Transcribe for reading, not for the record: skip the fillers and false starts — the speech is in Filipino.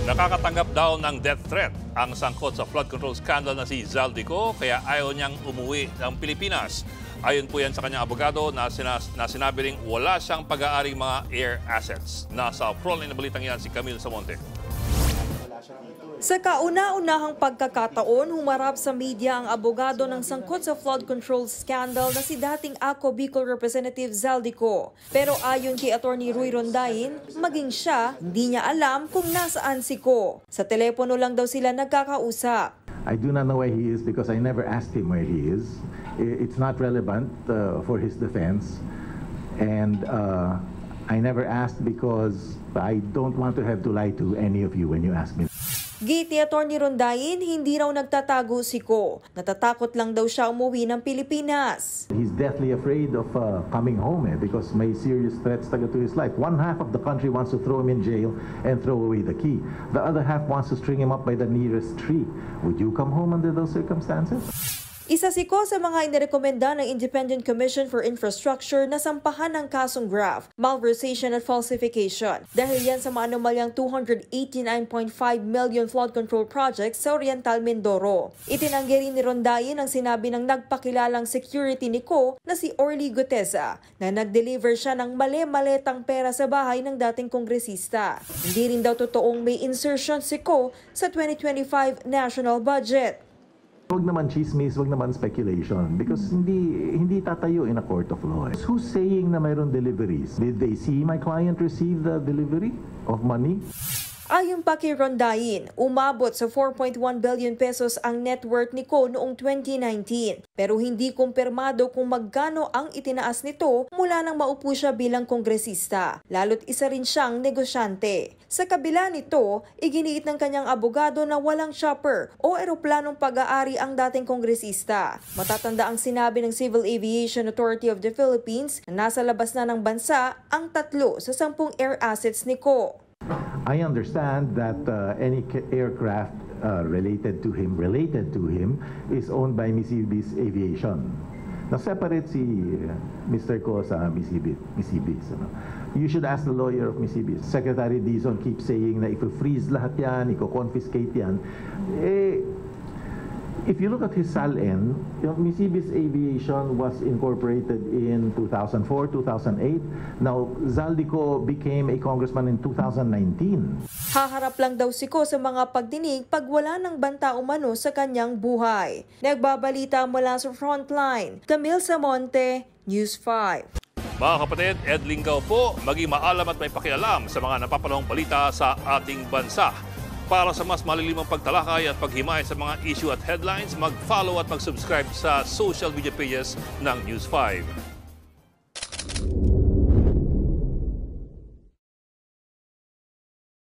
Nakakatanggap daw ng death threat ang sangkot sa flood control scandal na si Zaldico kaya ayaw niyang umuwi ng Pilipinas. Ayon po yan sa kanyang abogado na sinabi ring wala siyang pag-aaring mga air assets. Nasa frontline na balitang yan si Camille Samonte. Sa kauna-unahang pagkakataon, humarap sa media ang abogado ng sangkot sa flood control scandal na si dating Ako Bicol Representative Zaldico. Pero ayon kay Attorney Roy Rondain, maging siya, hindi niya alam kung nasaan si Ko. Sa telepono lang daw sila nagkakausap. I do not know where he is because I never asked him where he is. It's not relevant for his defense. And I never asked because I don't want to have to lie to any of you when you ask me. Giti Attorney Rondain, hindi raw nagtatago si Ko. Natatakot lang daw siya umuwi ng Pilipinas. He's deathly afraid of coming home because may serious threats to his life. One half of the country wants to throw him in jail and throw away the key. The other half wants to string him up by the nearest tree. Would you come home under those circumstances? Isa si Ko sa mga inirekomenda ng Independent Commission for Infrastructure na sampahan ng kasong graft, malversation at falsification. Dahil yan sa maanomalyang 289.5 million flood control projects sa Oriental Mindoro. Itinanggi rin ni Rondain ang sinabi ng nagpakilalang security ni Ko na si Orly Gutesa na nag-deliver siya ng mali-maletang pera sa bahay ng dating kongresista. Hindi rin daw totoong may insertion si Ko sa 2025 national budget. Huwag naman chismis, huwag naman speculation because hindi tatayo in a court of law. Who's saying na mayroon deliveries? Did they see my client receive the delivery of money? Ayon pa kay Rondain, umabot sa 4.1 billion pesos ang net worth ni Ko noong 2019. Pero hindi kumpirmado kung magkano ang itinaas nito mula nang maupo siya bilang kongresista. Lalo't isa rin siyang negosyante. Sa kabila nito, iginiit ng kanyang abogado na walang chopper o eroplanong pag-aari ang dating kongresista. Matatanda ang sinabi ng Civil Aviation Authority of the Philippines na nasa labas na ng bansa ang 3 sa 10 air assets ni Ko. I understand that any aircraft related to him is owned by Mississippi's Aviation. Now separate si Mr. Ko sa Mississippi's. You should ask the lawyer of Mississippi. Secretary Dizon keeps saying na i-freeze lahat yan, i-confiscate yan. If you look at his SALN, Mississippi's Aviation was incorporated in 2004, 2008. Now, Zaldico became a congressman in 2019. Haharap lang daw si Ko sa mga pagdinig pag wala ng banta umano sa kanyang buhay. Nagbabalita mula sa Frontline, Camille Samonte, News 5. Mga kapatid, Ed Lingaw po, maging maalam at may pakialam sa mga napapanahong balita sa ating bansa. Para sa mas malilimang pagtalakay at paghimay sa mga issue at headlines, mag-follow at mag-subscribe sa social media pages ng News 5.